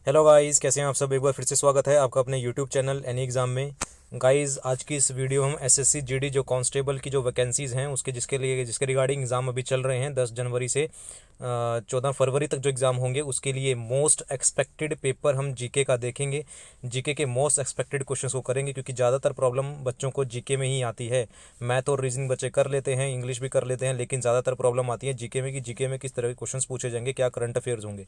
Hello guys, कैसे हैं आप सब। एक बार फिर से स्वागत है आपका अपने यूट्यूब चैनल एनी एग्ज़ाम में। गाइस, आज की इस वीडियो हम एसएससी जीडी जो कांस्टेबल की जो वैकेंसीज़ हैं उसके जिसके रिगार्डिंग एग्ज़ाम अभी चल रहे हैं 10 जनवरी से 14 फरवरी तक जो एग्ज़ाम होंगे उसके लिए मोस्ट एक्सपेक्टेड पेपर हम जीके का देखेंगे। जीके के मोस्ट एक्सपेक्टेड क्वेश्चंस को करेंगे क्योंकि ज़्यादातर प्रॉब्लम बच्चों को जीके में ही आती है। मैथ और रीजनिंग बच्चे कर लेते हैं, इंग्लिश भी कर लेते हैं, लेकिन ज़्यादातर प्रॉब्लम आती है जीके में कि जीके में किस तरह के क्वेश्चंस पूछे जाएंगे, क्या करंट अफेयर्स होंगे।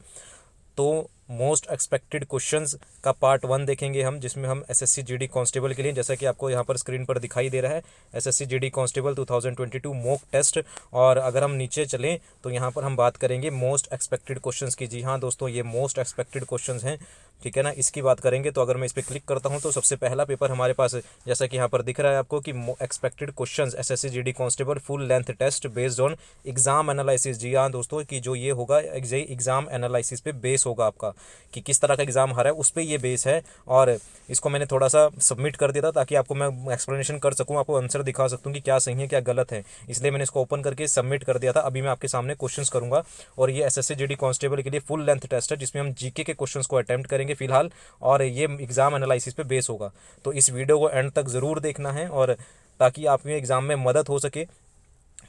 तो मोस्ट एक्सपेक्टेड क्वेश्चंस का पार्ट 1 देखेंगे हम, जिसमें हम एसएससी जीडी कांस्टेबल के लिए, जैसा कि आपको यहाँ पर स्क्रीन पर दिखाई दे रहा है, SSC GD constable 2022 mock test. और अगर हम नीचे चलें तो यहाँ पर हम बात करेंगे मोस्ट एक्सपेक्टेड क्वेश्चंस की। जी हाँ दोस्तों, ये मोस्ट एक्सपेक्टेड क्वेश्चंस हैं, ठीक है ना, इसकी बात करेंगे। तो अगर मैं इस पर क्लिक करता हूँ तो सबसे पहला पेपर हमारे पास, जैसा कि यहाँ पर दिख रहा है आपको कि expected questions SSC GD constable full length test based on exam analysis. जी हाँ दोस्तों, कि जो ये होगा एग्जाम एनालिसिस पे बेस होगा आपका, कि किस तरह का एग्जाम आ रहा है उस पर ये बेस है। और इसको मैंने थोड़ा सा सबमिट कर दिया था ताकि आपको मैं एक्सप्लेनेशन कर सकूँ, आपको आंसर दिखा सकूँ कि क्या सही है क्या गलत है, इसलिए मैंने इसको ओपन करके सबमिट कर दिया था। अभी मैं आपके सामने क्वेश्चंस करूंगा और ये एसएससी जीडी कांस्टेबल के लिए फुल लेंथ टेस्ट है जिसमें हम जीके के क्वेश्चंस को अटेम्प्ट करेंगे फिलहाल, और ये एग्जाम एनालिसिस पे बेस होगा। तो इस वीडियो को एंड तक ज़रूर देखना है, और ताकि आपके एग्ज़ाम में मदद हो सके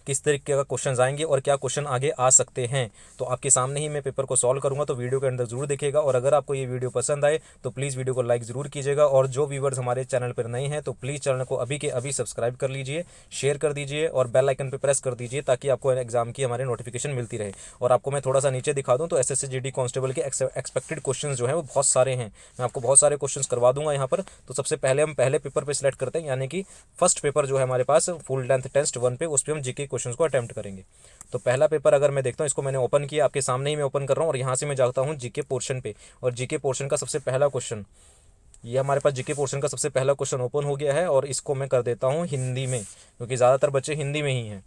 किस तरीके का क्वेश्चन आएंगे और क्या क्वेश्चन आगे आ सकते हैं। तो आपके सामने ही मैं पेपर को सॉल्व करूंगा, तो वीडियो के अंदर जरूर देखिएगा। और अगर आपको ये वीडियो पसंद आए तो प्लीज़ वीडियो को लाइक ज़रूर कीजिएगा, और जो व्यूवर्स हमारे चैनल पर नए हैं तो प्लीज़ चैनल को अभी के अभी सब्सक्राइब कर लीजिए, शेयर कर दीजिए और बेल आइकन पर प्रेस कर दीजिए ताकि आपको एग्जाम की हमारे नोटिफिकेशन मिलती रहे। और आपको मैं थोड़ा सा नीचे दिखा दूँ तो एसएससी जीडी कांस्टेबल के एक्सपेक्टेड क्वेश्चन जो है वो बहुत सारे हैं, मैं आपको बहुत सारे क्वेश्चन करवा दूंगा यहाँ पर। तो सबसे पहले हम पहले पेपर पर सिलेक्ट करते हैं, यानी कि फर्स्ट पेपर जो है हमारे पास फुल लेंथ टेस्ट 1 पे, उस पर हम जीके क्वेश्चन को अटेम्प्ट करेंगे। तो पहला पेपर अगर मैं देखता हूँ, इसको मैंने ओपन किया, आपके सामने ही मैं ओपन कर रहा हूँ, और यहाँ से मैं जाता हूँ जीके पोर्शन पे। और जीके पोर्शन का सबसे पहला क्वेश्चन, ये हमारे पास जीके पोर्शन का सबसे पहला क्वेश्चन ओपन हो गया है, और इसको मैं कर देता हूँ हिंदी में क्योंकि ज़्यादातर बच्चे हिंदी में ही हैं।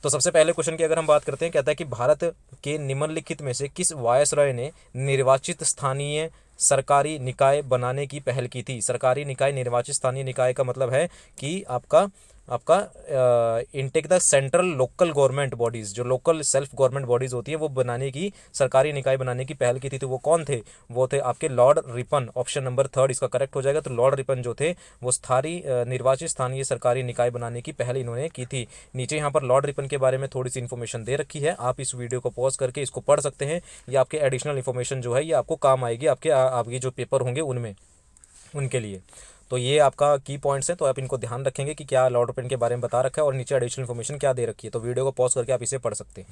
तो सबसे पहले क्वेश्चन की अगर हम बात करते हैं, कहता है कि भारत के निम्नलिखित में से किस वायसराय ने निर्वाचित स्थानीय सरकारी निकाय बनाने की पहल की थी। सरकारी निकाय, निर्वाचित स्थानीय निकाय का मतलब है कि आपका आपका intake the central local government bodies, जो लोकल सेल्फ गवर्नमेंट बॉडीज़ होती है वो बनाने की, सरकारी निकाय बनाने की पहल की थी। तो वो कौन थे? वो थे आपके लॉर्ड रिपन। ऑप्शन नंबर 3 इसका करेक्ट हो जाएगा। तो लॉर्ड रिपन जो थे वो निर्वाचित स्थानीय सरकारी निकाय बनाने की पहल इन्होंने की थी। नीचे यहाँ पर लॉर्ड रिपन के बारे में थोड़ी सी इन्फॉर्मेशन दे रखी है, आप इस वीडियो को पॉज करके इसको पढ़ सकते हैं। ये आपके एडिशनल इन्फॉर्मेशन जो है ये आपको काम आएगी आपके जो पेपर होंगे उनमें, उनके लिए। तो ये आपका की पॉइंट्स हैं, तो आप इनको ध्यान रखेंगे कि क्या लॉर्ड ओपन के बारे में बता रखा है और नीचे एडिशनल इन्फॉर्मेशन क्या दे रखी है। तो वीडियो को पॉज करके आप इसे पढ़ सकते हैं,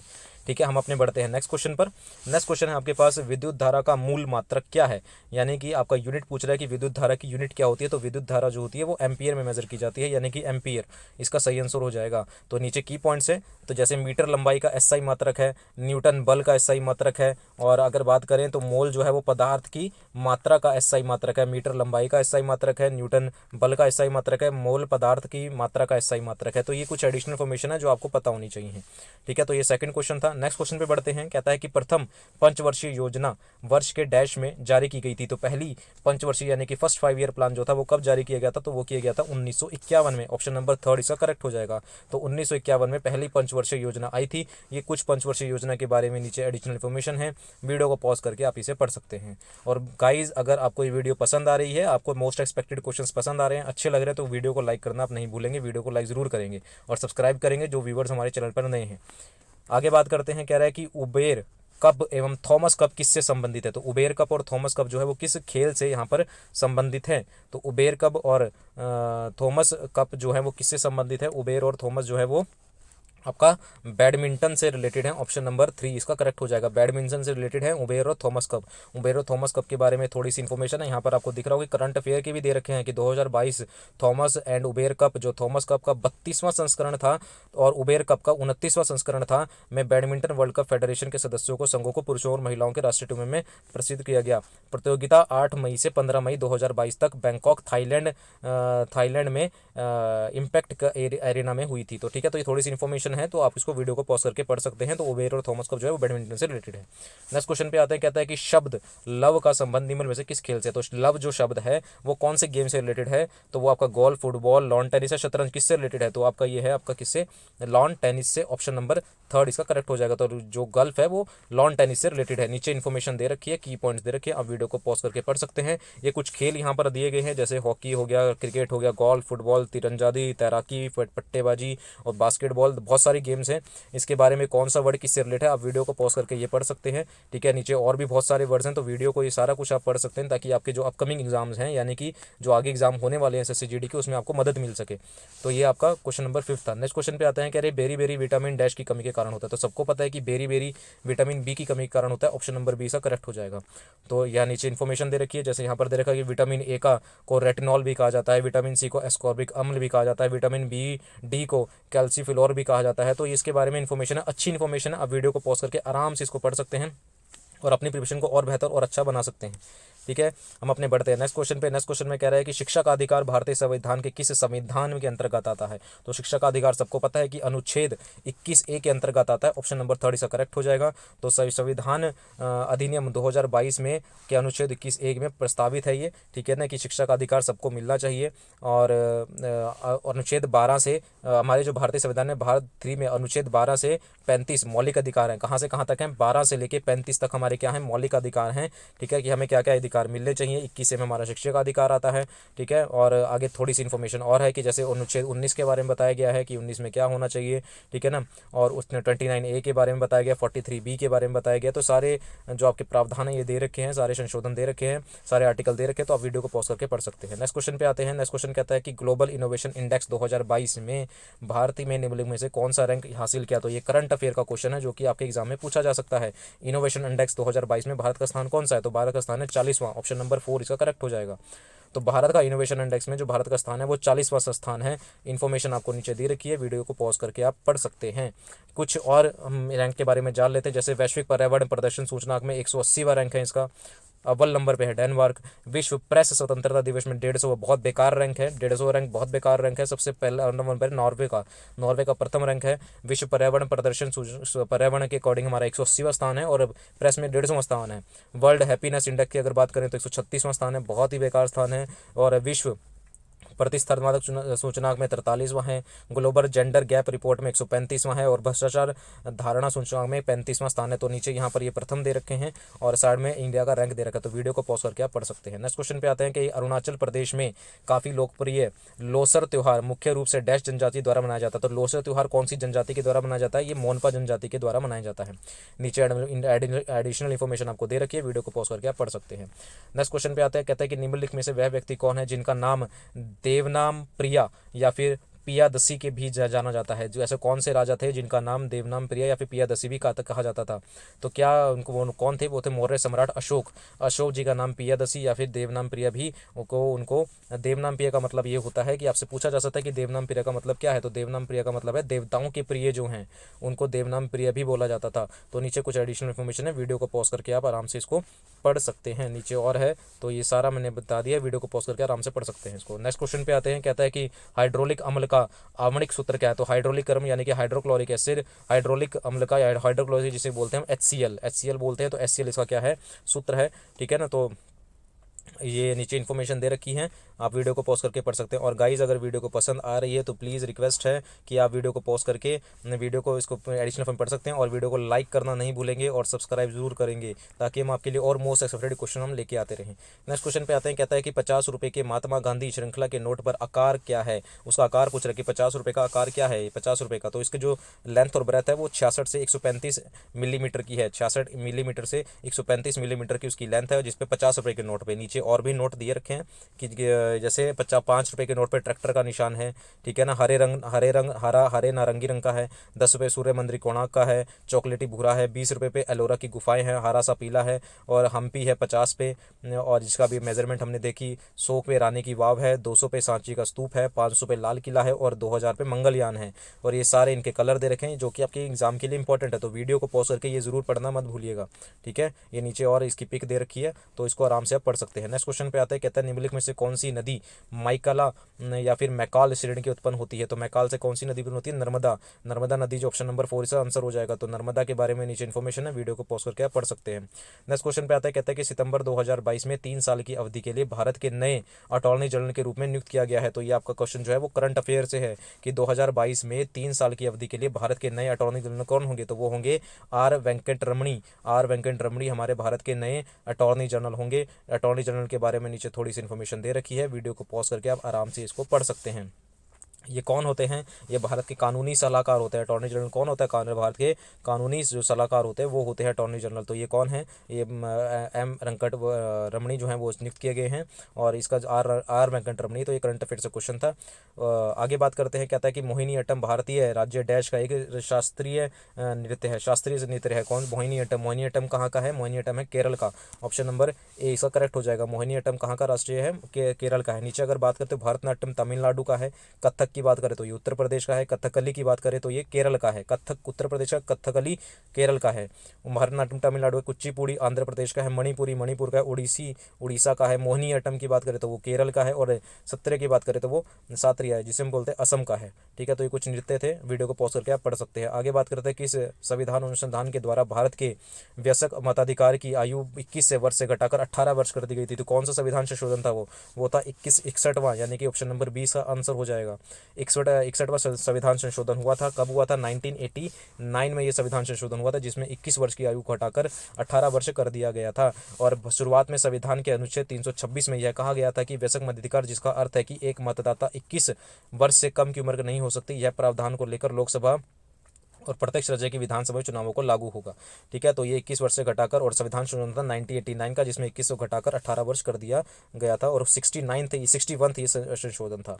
ठीक है। हम अपने बढ़ते हैं नेक्स्ट क्वेश्चन पर। नेक्स्ट क्वेश्चन है आपके पास, विद्युत धारा का मूल मात्रक क्या है, यानी कि आपका यूनिट पूछ रहा है कि विद्युत धारा की यूनिट क्या होती है। तो विद्युत धारा जो होती है वो एम्पियर में मेजर की जाती है, यानी कि एम्पियर इसका सही आंसर हो जाएगा। तो नीचे की पॉइंट्स है, तो जैसे मीटर लंबाई का एसआई मात्रक है, न्यूटन बल का एसआई मात्रक है, और अगर बात करें तो मोल जो है वो पदार्थ की मात्रा का एसआई मात्रक है। मीटर लंबाई का एसआई मात्रक है, न्यूटन बल का एसआई मात्रक है, मोल पदार्थ की मात्रा का एसआई मात्रक है। तो ये कुछ एडिशनल इन्फॉर्मेशन है जो आपको पता होनी चाहिए, ठीक है। तो ये सेकंड क्वेश्चन था। नेक्स्ट क्वेश्चन पे बढ़ते हैं, कहता है कि प्रथम पंचवर्षीय योजना वर्ष के डैश में जारी की गई थी। तो पहली पंचवर्षीय यानी कि फर्स्ट 5 ईयर प्लान जो था वो कब जारी किया गया था? तो वो किया गया था 1951 में। ऑप्शन नंबर 3 इसका करेक्ट हो जाएगा। तो 1951 में पहली पंचवर्षीय योजना आई थी। ये कुछ पंचवर्षीय योजना के बारे में नीचे एडिशनल इन्फॉर्मेशन है, वीडियो को पॉज करके आप इसे पढ़ सकते हैं। और गाइज, अगर आपको ये वीडियो पसंद आ रही है, आपको मोस्ट एक्सपेक्टेड क्वेश्चंस पसंद आ रहे हैं, अच्छे लग रहे हैं, तो वीडियो को लाइक करना आप नहीं भूलेंगे, वीडियो को लाइक ज़रूर करेंगे और सब्सक्राइब करेंगे जो व्यूवर्स हमारे चैनल पर नए हैं। आगे बात करते हैं, कह रहा है कि उबेर कप एवं थॉमस कप किससे संबंधित है। तो उबेर कप और थॉमस कप जो है वो किस खेल से यहाँ पर संबंधित है। तो उबेर कप और थॉमस कप जो है वो किससे संबंधित है? उबेर और थॉमस जो है वो आपका बैडमिंटन से रिलेटेड है। ऑप्शन नंबर 3 इसका करेक्ट हो जाएगा। बैडमिंटन से रिलेटेड है उबेर और थॉमस कप। उबेर और थॉमस कप के बारे में थोड़ी सी इन्फॉर्मेशन है, यहाँ पर आपको दिख रहा होगा कि करंट अफेयर के भी दे रखे हैं कि 2022 थॉमस एंड उबेर कप, जो थॉमस कप का 32वां संस्करण था और उबेर कप का 29वां संस्करण था, में बैडमिंटन वर्ल्ड कप फेडरेशन के सदस्यों को, संघों को पुरुषों और महिलाओं के राष्ट्रीय टीमों में प्रसिद्ध किया गया। प्रतियोगिता 8 मई से 15 मई 2022 तक बैंकॉक थाईलैंड में इम्पैक्ट एरिना में हुई थी। तो ठीक है, तो ये थोड़ी सी इन्फॉर्मेशन क्वेश्चन है तो आप इसको वीडियो को पॉज करके पढ़ सकते हैं। तो ओवेयर और थॉमस कप जो है वो बैडमिंटन से रिलेटेड है। नेक्स्ट क्वेश्चन पे आते हैं, कहता है कि शब्द लव का संबंध निम्न में से किस खेल से? तो लव जो शब्द है वो कौन से गेम से रिलेटेड है? तो वो आपका गोल्फ, फुटबॉल, लॉन टेनिस या शतरंज, किससे रिलेटेड है? तो आपका ये है आपका किससे? लॉन टेनिस से। ऑप्शन नंबर थर्ड इसका करेक्ट हो जाएगा। तो जो गल्फ है वो लॉन टेनिस से रिलेटेड है। नीचे इन्फॉर्मेशन दे रखी है, की पॉइंट्स दे रखे हैं, आप वीडियो को पॉज करके पढ़ सकते हैं। ये कुछ खेल यहाँ पर दिए गए हैं, जैसे हॉकी हो गया, क्रिकेट हो गया, गोल्फ, फुटबॉल, तीरंदाजी, तैराकी, पट्टेबाजी और बास्केटबॉल, बहुत सारी गेम्स हैं। इसके बारे में कौन सा वर्ड किससे रिलेटेड है आप वीडियो को पॉज करके ये पढ़ सकते हैं। ठीक है, नीचे और भी बहुत सारे वर्ड्स हैं, तो वीडियो को ये सारा कुछ आप पढ़ सकते हैं ताकि आपके जो अपकमिंग एग्जाम्स हैं, यानी कि जो आगे एग्जाम होने वाले हैं एसएससी जीडी के, उसमें आपको मदद मिल सके। तो ये आपका क्वेश्चन नंबर 5 था। नेक्स्ट क्वेश्चन पे आते हैं कि अरे बेरी बेरी विटामिन डैश की कमी के कारण होता है। तो सबको पता है कि बेरी बेरी विटामिन बी की कमी के कारण होता है। ऑप्शन नंबर बी इसका करेक्ट हो जाएगा। तो यहाँ नीचे इन्फॉर्मेशन दे रखी है, जैसे यहाँ पर दे रखा है कि विटामिन ए का को रेटिनॉल भी कहा जाता है, विटामिन सी को एस्कॉर्बिक अम्ल भी कहा जाता है, विटामिन बी डी को कैल्सीफिलोर भी कहा जाता है। तो इसके बारे में इन्फॉर्मेशन है, अच्छी इन्फॉर्मेशन है। आप वीडियो को पॉज करके आराम से इसको पढ़ सकते हैं और अपनी प्रिपरेशन को और बेहतर और अच्छा बना सकते हैं। ठीक है, हम अपने बढ़ते हैं नेक्स्ट क्वेश्चन पे। नेक्स्ट क्वेश्चन में कह रहा है कि शिक्षा का अधिकार भारतीय संविधान के किस संविधान के अंतर्गत आता है? तो शिक्षा का अधिकार सबको पता है कि अनुच्छेद 21A के अंतर्गत आता है। ऑप्शन नंबर थर्ड इसका करेक्ट हो जाएगा। तो संविधान अधिनियम 2022 में के अनुच्छेद 21A में प्रस्तावित है ये। ठीक है ना, कि शिक्षा का अधिकार सबको मिलना चाहिए। और अनुच्छेद 12 से हमारे जो भारतीय संविधान है, भारत 3 में अनुच्छेद 12 से 35 मौलिक अधिकार हैं। कहाँ से कहाँ तक हैं? 12 से लेके 35 तक हमारे क्या हैं? मौलिक अधिकार हैं। ठीक है, कि हमें क्या क्या अधिकार मिलने चाहिए। 21 में हमारा शिक्षा का अधिकार आता है। ठीक है, और आगे थोड़ी सी इन्फॉर्मेशन और है कि जैसे अनुच्छेद 19 के बारे में बताया गया है कि 19 में क्या होना चाहिए। ठीक है ना, और उसने 29A के बारे में बताया गया, 43B के बारे में बताया गया। तो सारे जो आपके प्रावधान है ये दे रखे हैं, सारे संशोधन दे रखे हैं, सारे आर्टिकल दे रखे हैं। तो आप वीडियो को पॉज करके पढ़ सकते हैं। नेक्स्ट क्वेश्चन पे आते हैं। नेक्स्ट क्वेश्चन कहता है कि ग्लोबल इनोवेशन इंडेक्स 2022 में भारत में निम्नलिखित में से कौन सा रैंक हासिल किया? तो ये करंट अफेयर का क्वेश्चन है जो कि आपके एग्जाम में पूछा जा सकता है। इनोवेशन इंडेक्स 2022 में भारत का स्थान कौन सा है? तो भारत का स्थान है 40वां। ऑप्शन नंबर 4 इसका करेक्ट हो जाएगा। तो भारत का इनोवेशन इंडेक्स में जो भारत का स्थान है वो 40वां स्थान है। इन्फॉर्मेशन आपको नीचे दी रखी है, वीडियो को पॉज करके आप पढ़ सकते हैं। कुछ और हम रैंक के बारे में जान लेते हैं, जैसे वैश्विक पर्यावरण प्रदर्शन सूचकांक में 180वां रैंक है इसका। अव्वल नंबर पे है डेनमार्क। विश्व प्रेस स्वतंत्रता दिवस में 150 बहुत बेकार रैंक है। 150 रैंक बहुत बेकार रैंक है। सबसे पहला नंबर पर नॉर्वे का प्रथम रैंक है। विश्व पर्यावरण प्रदर्शन पर्यावरण के अकॉर्डिंग हमारा 180वां स्थान है और प्रेस में 150वां स्थान है। वर्ल्ड हैप्पीनेस इंडेक्स की अगर बात करें तो 136वां स्थान है, बहुत ही बेकार स्थान है। और विश्व प्रतिस्पर्धात्मक सूचकांक में 43वां है। ग्लोबल जेंडर गैप रिपोर्ट में 135वां है और भ्रष्टाचार धारणा सूचकांक में 35वां स्थान है। तो नीचे यहाँ पर ये प्रथम दे रखे हैं और साइड में इंडिया का रैंक दे रखा है। तो वीडियो को पॉज करके आप पढ़ सकते हैं। नेक्स्ट क्वेश्चन पे आते हैं कि अरुणाचल प्रदेश में काफ़ी लोकप्रिय लोसर त्यौहार मुख्य रूप से डैश जनजाति द्वारा मनाया जाता है। तो लोसर त्यौहार कौन सी जनजाति के द्वारा मनाया जाता है? ये मोनपा जनजाति के द्वारा मनाया जाता है। नीचे एडिशनल इन्फॉर्मेशन आपको दे रखी है, वीडियो को पॉज करके आप पढ़ सकते हैं। नेक्स्ट क्वेश्चन पे आते हैं, कहते हैं कि निम्नलिखित में से वह व्यक्ति कौन है जिनका नाम देवनाम प्रिया या फिर पियादसी के भी जाना जाता है? जो ऐसे कौन से राजा थे जिनका नाम देवनाम प्रिया या फिर पियादसी भी कहा जाता था? तो क्या उनको वो कौन थे? वो थे मौर्य सम्राट अशोक जी का नाम पियादसी या फिर देवनाम प्रिया भी उनको देवनाम प्रिया का मतलब ये होता है कि आपसे पूछा जा सकता है कि देवनाम प्रिया का मतलब क्या है? तो देवनाम प्रिया का मतलब है देवताओं के प्रिय जो हैं उनको देवनाम प्रिया भी बोला जाता था। तो नीचे कुछ एडिशनल इन्फॉर्मेशन है, वीडियो को पॉज करके आप आराम से इसको पढ़ सकते हैं। नीचे और है, तो ये सारा मैंने बता दिया, वीडियो को पॉज करके आराम से पढ़ सकते हैं इसको। नेक्स्ट क्वेश्चन पे आते हैं, कहता है कि हाइड्रोलिक अम्ल का आण्विक सूत्र क्या है? तो हाइड्रोलिक अम्ल यानी कि हाइड्रोक्लोरिक एसिड, हाइड्रोलिक अम्ल का हाइड्रोक्लोरिक जिसे बोलते हैं HCl बोलते हैं। तो HCl इसका क्या है? सूत्र है। ठीक है ना, तो ये नीचे इन्फॉर्मेशन दे रखी है, आप वीडियो को पॉज करके पढ़ सकते हैं। और गाइस अगर वीडियो को पसंद आ रही है तो प्लीज़ रिक्वेस्ट है कि आप वीडियो को पॉज करके वीडियो को इसको एडिशनल फॉर्म पढ़ सकते हैं और वीडियो को लाइक करना नहीं भूलेंगे और सब्सक्राइब जरूर करेंगे ताकि हम आपके लिए और मोस्ट एक्सेप्टेड क्वेश्चन हम लेके आते रहें। नेक्स्ट क्वेश्चन पे आते हैं, कहता है कि 50 रुपये के महात्मा गांधी श्रृंखला के नोट पर आकार क्या है? उसका आकार पूछ रहा है कि 50 रुपये का आकार क्या है? 50 रुपये का, तो इसके जो लेंथ और ब्रेथ है वो 66 से 135 मिलीमीटर की है। 66 मिलीमीटर से 135 मिलीमीटर की उसकी लेंथ है, जिसपे 50 रुपये के नोट पे नीचे और भी नोट दिए रखे हैं कि जैसे 5 रुपये के नोट पे ट्रैक्टर का निशान है। ठीक है ना, हरे नारंगी रंग का है। 10 रुपये सूर्य मंदिर कोणार्क का है, चॉकलेटी भूरा है। 20 रुपये पे एलोरा की गुफाएं हैं, हरा सा पीला है। और हम्पी है 50 पे, और जिसका भी मेजरमेंट हमने देखी। 100 पे रानी की वाव है, 200 पे सांची का स्तूप है, 500 पे लाल किला है और 2000 पे मंगलयान है। और ये सारे इनके कलर दे रखे हैं जो कि आपके एग्जाम के लिए इंपॉर्टेंट है, तो वीडियो को पॉज करके ये जरूर पढ़ना मत भूलिएगा। ठीक है, ये नीचे और इसकी पिक दे रखी है, तो इसको आराम से आप पढ़ सकते हैं। हैं। नेक्स्ट क्वेश्चन पे आता है, कहता है निम्नलिखित में से कौन सी नदी माइकाला या फिर मैकाल श्रेणी की उत्पन्न होती है। तो मैकाल से कौन सी नदी उत्पन्न होती है? नर्मदा। नर्मदा नदी जो ऑप्शन नंबर 4 इसका आंसर हो जाएगा। तो नर्मदा के बारे में नीचे इन्फॉर्मेशन है, वीडियो को पॉज करके आप पढ़ सकते हैं। नेक्स्ट क्वेश्चन पे आता है, कहता है कि सितंबर 2022 में 3 साल की अवधि के लिए भारत के नए अटॉर्नी जनरल के रूप में नियुक्त किया गया है। तो ये आपका क्वेश्चन जो है वो करंट अफेयर से है कि 2022 में 3 साल की अवधि के लिए भारत के नए अटॉर्नी जनरल कौन होंगे? तो वो होंगे are Venkat Ramani. Are Venkat रमणी हमारे भारत के नए अटॉर्नी जनरल होंगे। अटॉर्नी जनरल के बारे में नीचे थोड़ी सी इन्फॉर्मेशन दे रखी है, वीडियो को पॉज करके आप आराम से इसको पढ़ सकते हैं। ये कौन होते हैं? ये भारत के कानूनी सलाहकार होते हैं। अटॉर्नी जनरल कौन होता है? भारत के कानूनी जो सलाहकार होते हैं वो होते हैं अटॉर्नी जनरल। तो ये कौन है? ये एम वेंकट रमणी जो हैं वो नियुक्त किए गए हैं, और इसका आर वेंकट रमणी। तो ये करंट अफेयर से क्वेश्चन था। आगे बात करते हैं, कहता है कि मोहिनी अट्टम भारतीय राज्य डैश का एक शास्त्रीय नृत्य है। शास्त्रीय नृत्य है कौन? मोहिनी अट्टम। मोहिनी अट्टम कहाँ का है? मोहिनी अट्टम है केरल का। ऑप्शन नंबर ए इसका करेक्ट हो जाएगा। मोहिनी अट्टम कहाँ का राष्ट्रीय है? केरल का है। नीचे अगर बात करते हैं भरतनाट्यम तमिलनाडु का है। कथक की बात करें तो ये उत्तर प्रदेश का है। कथकली की बात करें तो ये केरल का है। कथक उत्तर प्रदेश का, कथकली केरल का है। भरतनाट्यम तमिलनाडु का। कुचिपुड़ी आंध्र प्रदेश का है। मणिपुरी मणिपुर का है। उड़ीसी उड़ीसा का है। मोहिनी अट्टम की बात करें तो वो केरल का है। और सत्रिया की बात करें तो वो सात्रिया है, जिसे हम बोलते हैं असम का है। ठीक है, तो ये कुछ नृत्य थे, वीडियो को पॉज करके आप पढ़ सकते हैं। आगे बात करते हैं, किस संविधान अनुसंधान के द्वारा भारत के वयस्क मताधिकार की आयु 21 वर्ष से घटाकर 18 वर्ष कर दी गई थी। तो कौन सा संविधान संशोधन था? वो था 61वां, यानी कि ऑप्शन नंबर 20 का आंसर हो जाएगा। 61वां संविधान संशोधन हुआ था। कब हुआ था? 1989 में ये संविधान संशोधन हुआ था, जिसमें 21 वर्ष की आयु को हटाकर 18 वर्ष कर दिया गया था। और शुरुआत में संविधान के अनुच्छेद 326 में यह कहा गया था कि वयस्क मताधिकार, जिसका अर्थ है कि एक मतदाता 21 वर्ष से कम की उम्र का नहीं हो सकती, यह प्रावधान को लेकर लोकसभा और प्रत्यक्ष राज्य की विधानसभा चुनावों को लागू होगा। ठीक है, तो ये 21 वर्ष से घटाकर, और संविधान संशोधन था 1989 का, जिसमें 21 को घटाकर 18 वर्ष कर दिया गया था। और 61 ये संशोधन था।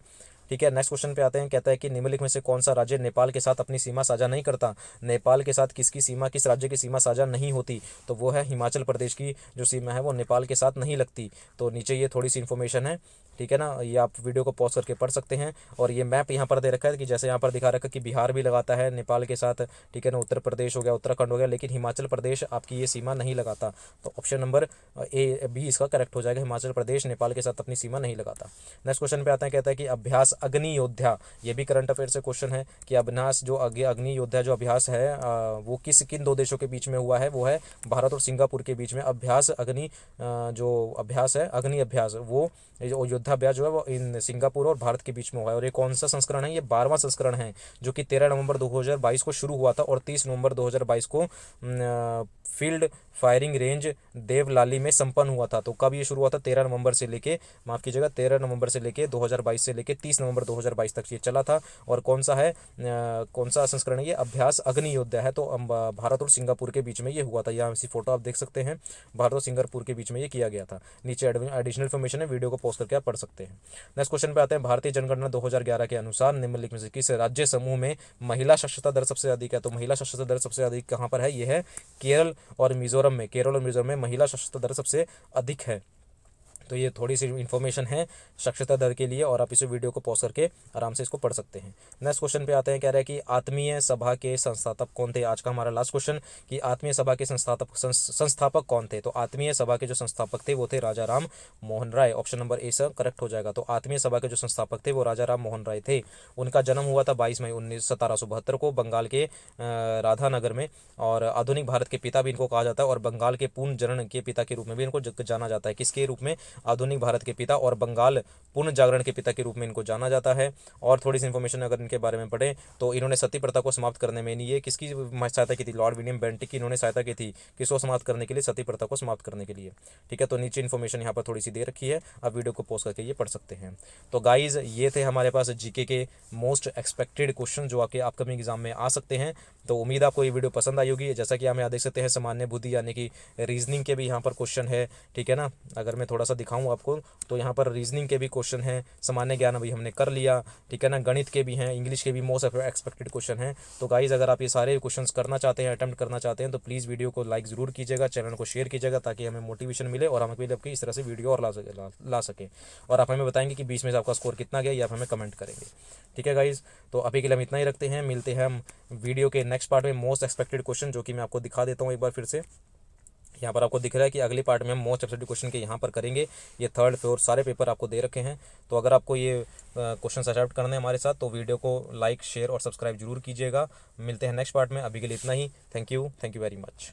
ठीक है, नेक्स्ट क्वेश्चन पे आते हैं, कहता है कि निम्नलिखित में से कौन सा राज्य नेपाल के साथ अपनी सीमा साझा नहीं करता? नेपाल के साथ किसकी सीमा, किस राज्य की सीमा साझा नहीं होती? तो वो है हिमाचल प्रदेश की जो सीमा है वो नेपाल के साथ नहीं लगती। तो नीचे ये थोड़ी सी इन्फॉर्मेशन है, ठीक है ना, ये आप वीडियो को पॉज करके पढ़ सकते हैं। और ये मैप यहाँ पर दे रखा है कि जैसे यहाँ पर दिखा रखा है कि बिहार भी लगाता है नेपाल के साथ, ठीक है ना, उत्तर प्रदेश हो गया, उत्तराखंड हो गया, लेकिन हिमाचल प्रदेश आपकी ये सीमा नहीं लगाता। तो ऑप्शन नंबर ए बी इसका करेक्ट हो जाएगा। हिमाचल प्रदेश नेपाल के साथ अपनी सीमा नहीं लगाता। नेक्स्ट क्वेश्चन पे आता है, कहता है कि अभ्यास अग्नि योद्धा, ये भी करंट अफेयर से क्वेश्चन है कि अभ्यास जो अग्नि योद्धा जो अभ्यास है वो किन दो देशों के बीच में हुआ है? वो है भारत और सिंगापुर के बीच में। अभ्यास अग्नि जो अभ्यास है, अग्नि अभ्यास, वो योद्धाभ्यास जो है वो इन सिंगापुर और भारत के बीच में हुआ है। और ये कौन सा संस्करण है? ये 12वां संस्करण है, जो कि 13 नवंबर 2022 को शुरू हुआ था और 30 नवंबर 2022 को फील्ड फायरिंग रेंज देवलाली में संपन्न हुआ था। तो कब ये शुरू हुआ था? 13 नवंबर से लेके, माफ़ कीजिएगा, 13 नवंबर से लेके 2022 से लेके 30 नवंबर 2022 तक ये चला था। और कौन सा है, कौन सा संस्करण है ये? अभ्यास अग्नि योद्धा है। तो भारत और सिंगापुर के बीच में ये हुआ था। यहाँ इसी फोटो आप देख सकते हैं, भारत और सिंगापुर के बीच में ये किया गया था। नीचे एडिशनल इन्फॉर्मेशन है, वीडियो को पॉज करके आप पढ़ सकते हैं। नेक्स्ट क्वेश्चन पे आते हैं, भारतीय जनगणना 2011 के अनुसार निम्नलिखित में से किस राज्य समूह में महिला साक्षरता दर सबसे अधिक है? तो महिला साक्षरता दर सबसे अधिक कहाँ पर है? ये है केरल और मिजोरम में। केरल और मिजोरम में महिला साक्षरता दर सबसे अधिक है। तो ये थोड़ी सी इन्फॉर्मेशन है साक्षरता दर के लिए, और आप इस वीडियो को पॉज करके आराम से इसको पढ़ सकते हैं। नेक्स्ट क्वेश्चन पे आते हैं, कह रहा है कि आत्मीय सभा के संस्थापक कौन थे? आज का हमारा लास्ट क्वेश्चन, कि आत्मीय सभा के संस्थापक कौन थे? तो आत्मीय सभा के जो संस्थापक थे वो थे Raja Ram Mohan Roy. Option number A sir correct हो जाएगा। तो आत्मीय सभा के जो संस्थापक थे वो राजा राम मोहन राय थे। उनका जन्म हुआ था 22 मई 1772 को बंगाल के राधानगर में, और आधुनिक भारत के पिता भी इनको कहा जाता है, और बंगाल के पुनर्जागरण के पिता के रूप में भी इनको जाना जाता है। किसके रूप में? आधुनिक भारत के पिता और बंगाल पुनर्जागरण के पिता के रूप में इनको जाना जाता है। और थोड़ी सी इन्फॉर्मेशन अगर इनके बारे में पढ़ें तो इन्होंने सती प्रथा को समाप्त करने में, ये किसकी सहायता की थी? लॉर्ड विलियम बेंटिक की इन्होंने सहायता की थी। किसको समाप्त करने के लिए? सती प्रथा को समाप्त करने के लिए। ठीक है, तो नीचे इन्फॉर्मेशन यहाँ पर थोड़ी सी दे रखी है, आप वीडियो को पॉज करके ये पढ़ सकते हैं। तो गाइज ये थे हमारे पास जीके के मोस्ट एक्सपेक्टेड क्वेश्चन जो आपके अपकमिंग एग्जाम में आ सकते हैं। तो उम्मीद आपको ये वीडियो पसंद आई होगी। जैसा कि हम यहाँ देख सकते हैं, सामान्य बुद्धि यानी कि रीजनिंग के भी यहाँ पर क्वेश्चन है। ठीक है ना, अगर मैं थोड़ा सा दिखाऊँ आपको तो यहाँ पर रीजनिंग के भी क्वेश्चन हैं, सामान्य ज्ञान अभी हमने कर लिया। ठीक है ना, गणित के भी हैं, इंग्लिश के भी मोस्ट एक्सपेक्टेड क्वेश्चन हैं। तो गाइज अगर आप ये सारे क्वेश्चंस करना चाहते हैं, अटेम्प्ट करना चाहते हैं, तो प्लीज़ वीडियो को लाइक ज़रूर कीजिएगा, चैनल को शेयर कीजिएगा, ताकि हमें मोटिवेशन मिले और हम आपकी इस तरह से वीडियो और ला सकें। और आप हमें बताएंगे कि 20 में से आपका स्कोर कितना गया, ये आप हमें कमेंट करेंगे। ठीक है गाइज, तो अभी के लिए हम इतना ही रखते हैं। मिलते हैं हम वीडियो के नेक्स्ट पार्ट में मोस्ट एक्सपेक्टेड क्वेश्चन, जो कि मैं आपको दिखा देता हूँ एक बार फिर से। यहाँ पर आपको दिख रहा है कि अगले पार्ट में हम मोस्ट एब्सोल्यूट क्वेश्चन के यहाँ पर करेंगे। ये थर्ड फोर्थ सारे पेपर आपको दे रखे हैं। तो अगर आपको ये क्वेश्चन अटेम्प्ट करने हैं हमारे साथ तो वीडियो को लाइक शेयर और सब्सक्राइब जरूर कीजिएगा। मिलते हैं नेक्स्ट पार्ट में, अभी के लिए इतना ही। Thank you very much.